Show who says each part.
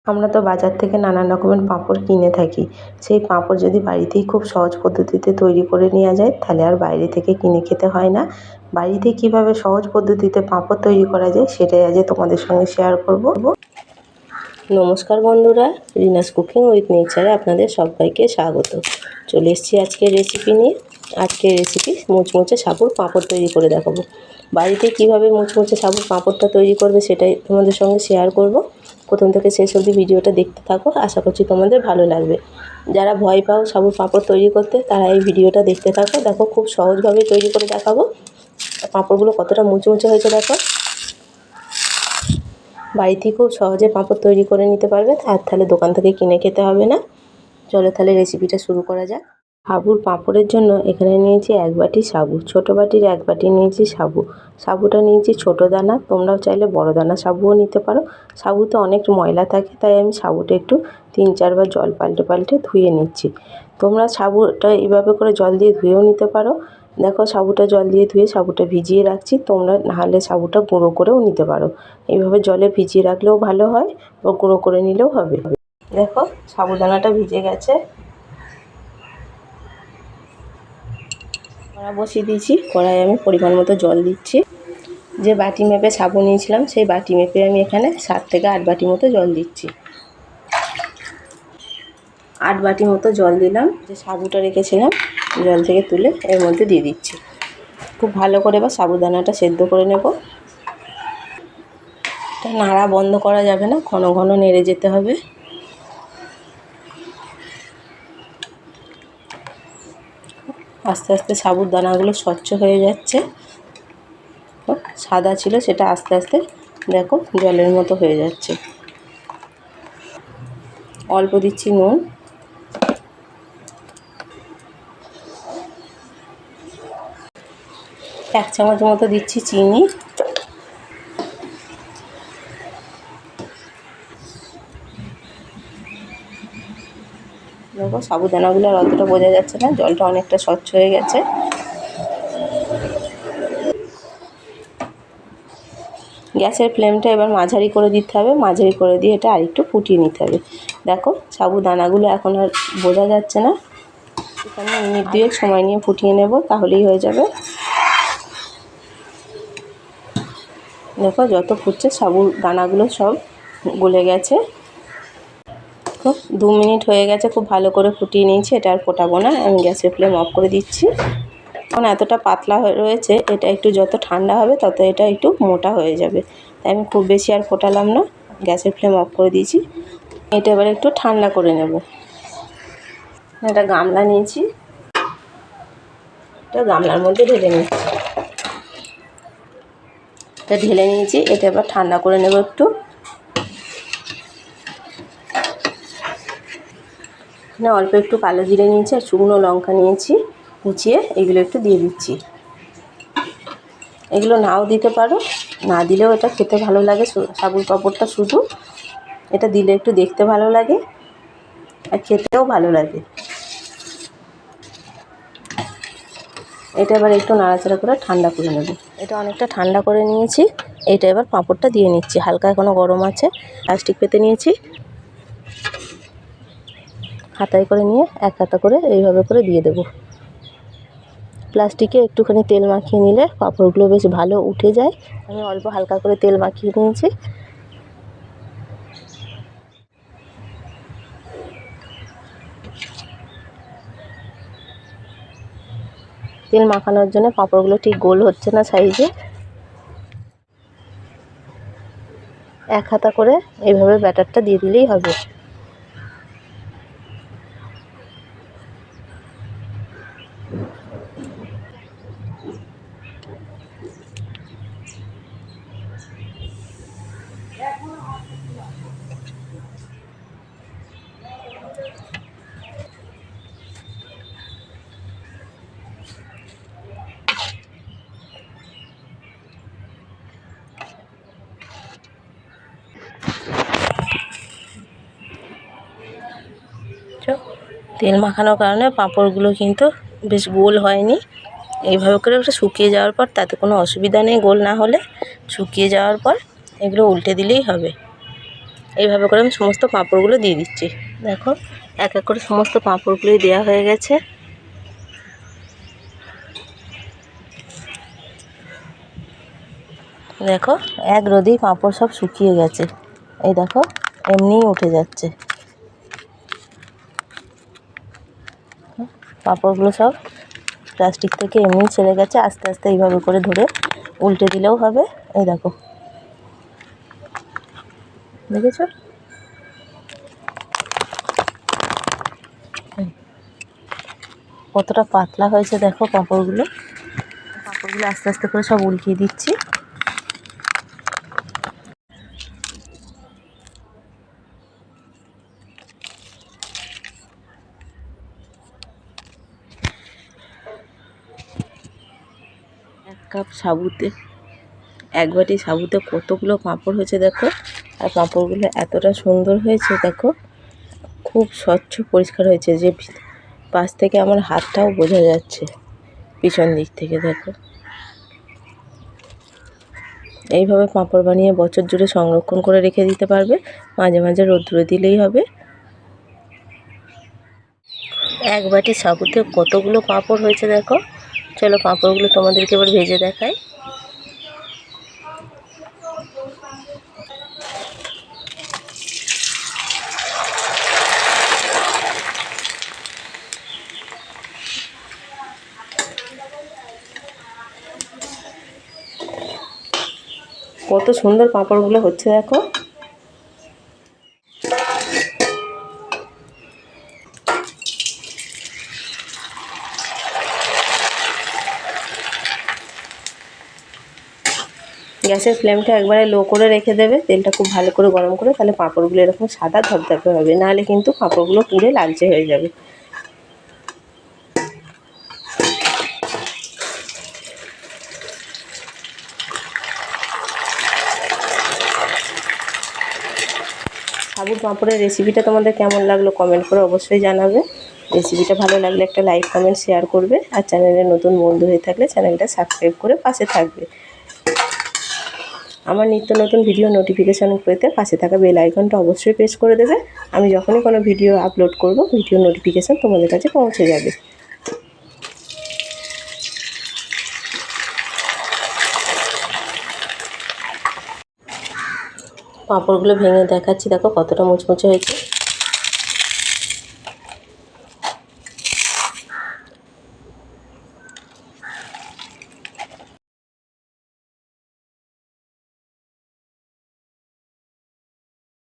Speaker 1: আমরা তো বাজার থেকে নানান রকমের পাঁপড় কিনে থাকি। সেই পাঁপড় যদি বাড়িতেই খুব সহজ পদ্ধতিতে তৈরি করে নেওয়া যায় তাহলে আর বাইরে থেকে কিনে খেতে হয় না। বাড়িতে কীভাবে সহজ পদ্ধতিতে পাঁপড় তৈরি করা যায় সেটাই আজ তোমাদের সঙ্গে শেয়ার করব। নমস্কার বন্ধুরা, রিনাস কুকিং উইথ নেচারে আপনাদের সবাইকে স্বাগত। চলে এসেছি আজকের রেসিপি নিয়ে। আজকের রেসিপি মুচমুচে সাবুর পাঁপড় তৈরি করে দেখাবো। বাড়িতে কীভাবে মুচমুচে সাবুর পাঁপড়টা তৈরি করবে সেটাই তোমাদের সঙ্গে শেয়ার করব। প্রথম থেকে শেষ অবধি ভিডিওটা দেখতে থাকো, আশা করছি তোমাদের ভালো লাগবে। যারা ভয় পাও সাবুর পাঁপড় তৈরি করতে তারা এই ভিডিওটা দেখতে থাকো। দেখো খুব সহজভাবে তৈরি করে দেখাবো। পাঁপড়গুলো কতটা মুচমুচে হয়েছে দেখো। বাড়িতেই খুব সহজে পাঁপড় তৈরি করে নিতে পারবে, আর তাহলে দোকান থেকে কিনে খেতে হবে না। চলো তাহলে রেসিপিটা শুরু করা যাক। সাবুর পাঁপড়ের জন্য এখানে নিয়েছি 1 বাটি সাবু, ছোটো বাটির 1 বাটি নিয়েছি সাবু। সাবুটা নিয়েছি ছোটো দানা, তোমরাও চাইলে বড় দানা সাবুও নিতে পারো। সাবুতে অনেক ময়লা থাকে, তাই আমি সাবুটা একটু 3-4 বার জল পাল্টে ধুয়ে নিচ্ছি। তোমরা সাবুটা এইভাবে করে জল দিয়ে ধুয়েও নিতে পারো। দেখো সাবুটা জল দিয়ে ধুয়ে সাবুটা ভিজিয়ে রাখছি। তোমরা নাহলে সাবুটা গুঁড়ো করেও নিতে পারো। এইভাবে জলে ভিজিয়ে রাখলেও ভালো হয়, বা গুঁড়ো করে নিলেও হবে। দেখো সাবুদানাটা ভিজে গেছে। কড়া বসিয়ে দিয়েছি, কড়াইয়ে আমি পরিমাণ মতো জল দিচ্ছি। যে বাটি মেপে সাবু নিয়েছিলাম সেই বাটি মেপে আমি এখানে 7 থেকে 8 বাটি মতো জল দিচ্ছি। 8 বাটি মতো জল দিলাম। যে সাবুটা রেখেছিলাম জল থেকে তুলে এর মধ্যে দিয়ে দিচ্ছি। খুব ভালো করে এবার সাবুদানাটা সেদ্ধ করে নেব। এটা নাড়া বন্ধ করা যাবে না, ঘন ঘন নেড়ে যেতে হবে। আস্তে আস্তে সাবুর দানাগুলো স্বচ্ছ হয়ে যাচ্ছে। সাদা ছিল সেটা আস্তে আস্তে দেখো জলের মতো হয়ে যাচ্ছে। অল্প দিচ্ছি নুন, 1 চামচ মতো দিচ্ছি চিনি, দেখো সাবুদানাগুলো আর অতটা বোঝা যাচ্ছে না, জলটা অনেকটা স্বচ্ছ হয়ে গেছে। গ্যাসের ফ্লেমটা এবার মাঝারি করে দিতে হবে। মাঝারি করে দিয়ে এটা আরেকটু ফুটিয়ে নিতে হবে। দেখো সাবুদানাগুলো এখন আর বোঝা যাচ্ছে না। এখানে মিনিট 2 সময় নিয়ে ফুটিয়ে নেব, তাহলেই হয়ে যাবে। দেখো যত ফুটছে সাবুর দানাগুলো সব গলে গেছে। 2 মিনিট হয়ে গেছে, খুব ভালো করে ফুটিয়ে নিয়েছি। এটা আর ফোটাবো না, আমি গ্যাসের ফ্লেম অফ করে দিচ্ছি। এখন এতটা পাতলা হয়ে রয়েছে, এটা একটু যত ঠান্ডা হবে তত এটা একটু মোটা হয়ে যাবে। তাই আমি খুব বেশি আর ফোটালাম না, গ্যাসের ফ্লেম অফ করে দিয়েছি। এটা এবার একটু ঠান্ডা করে নেব। একটা গামলা নিয়েছি, এটা গামলার মধ্যে ঢেলে নিচ্ছি। এটা ঢেলে নিয়েছি, এটা এবার ঠান্ডা করে নেব একটু। এখানে অল্প একটু কালো জিরে নিয়েছি আর শুকনো লঙ্কা নিয়েছি কুচিয়ে, এগুলো একটু দিয়ে দিচ্ছি। এগুলো নাও দিতে পারো, না দিলেও এটা খেতে ভালো লাগে। সাবুর পাঁপড়টা শুধু এটা দিলে একটু দেখতে ভালো লাগে আর খেতেও ভালো লাগে। এটা এবার একটু নাড়াচাড়া করে ঠান্ডা করে নেব। এটা অনেকটা ঠান্ডা করে নিয়েছি। এটা এবার পাঁপড়টা দিয়ে নিচ্ছি, হালকা এখনও গরম আছে। প্লাস্টিক পেতে নিয়েছি, হাতায় করে নিয়ে 1 হাতা করে এইভাবে করে দিয়ে দেব। প্লাস্টিকে একটুখানি তেল মাখিয়ে নিলে পাঁপড়গুলো বেশ ভালো উঠে যায়। আমি অল্প হালকা করে তেল মাখিয়ে নিয়েছি। তেল মাখানোর জন্য পাঁপড়গুলো ঠিক গোল হচ্ছে না সাইজে। 1 হাতা করে এইভাবে ব্যাটারটা দিয়ে দিলেই হবে। তেল মাখানোর কারণে পাঁপড়গুলো কিন্তু বেশ গোল হয়নি। এইভাবে করে একটু শুকিয়ে যাওয়ার পর, তাতে কোনো অসুবিধা নেই গোল না হলে, শুকিয়ে যাওয়ার পর এগুলো উল্টে দিলেই হবে। এইভাবে করে আমি সমস্ত পাঁপড়গুলো দিয়ে দিচ্ছি। দেখো এক এক করে সমস্ত পাঁপড়গুলোই দেওয়া হয়ে গেছে। দেখো এক রোদেই পাঁপড় সব শুকিয়ে গেছে। এই দেখো এমনিই উঠে যাচ্ছে পাঁপড়গুলো, সব প্লাস্টিক থেকে এমনিই ছেড়ে গেছে। আস্তে আস্তে এইভাবে করে ধরে উল্টে দিলেও হবে। এই দেখো, দেখেছো? কতটা পাতলা হয়েছে দেখো পাঁপড়গুলো। পাঁপড়গুলো আস্তে আস্তে করে সব উল্টিয়ে দিচ্ছি। এক কাপ সাবুতে, এক বাটি সাবুতে কতগুলো পাঁপড় হয়েছে দেখো। আর পাঁপড়গুলো এতটা সুন্দর হয়েছে দেখো, খুব স্বচ্ছ পরিষ্কার হয়েছে, যে পাশ থেকে আমার হাতটাও বোঝা যাচ্ছে পিছন দিক থেকে। দেখো এইভাবে পাঁপড় বানিয়ে বছর জুড়ে সংরক্ষণ করে রেখে দিতে পারবে। মাঝে মাঝে রোদ্দুরে দিলেই হবে। এক বাটি সাবুতে কতগুলো পাঁপড় হয়েছে দেখো। চলো পাঁপড়গুলো তোমাদেরকে এবার ভেজে দেখাই। কত সুন্দর পাঁপড়গুলো হচ্ছে দেখো। গ্যাসের ফ্লেমটা একবারে লো করে রেখে দেবে, তেলটা খুব ভালো করে গরম করে, তাহলে পাঁপড়গুলো এরকম সাদা ধপধপে হবে, নাহলে কিন্তু পাঁপড়গুলো পুড়ে লালচে হয়ে যাবে। সাবুর পাঁপড়ের রেসিপিটা তোমাদের কেমন লাগলো কমেন্ট করে অবশ্যই জানাবে। রেসিপিটা ভালো লাগলে একটা লাইক কমেন্ট শেয়ার করবে। আর চ্যানেলে নতুন বন্ধু হয়ে থাকলে চ্যানেলটা সাবস্ক্রাইব করে পাশে থাকবে। আমার নিত্য নতুন ভিডিও নোটিফিকেশান পেতে পাশে থাকা বেল আইকনটা অবশ্যই প্রেস করে দেবে। আমি যখনই কোনো ভিডিও আপলোড করব, ভিডিও নোটিফিকেশান তোমাদের কাছে পৌঁছে যাবে। পাঁপড়গুলো ভেঙে দেখাচ্ছি, দেখো কতটা মুচমুচে হয়েছে।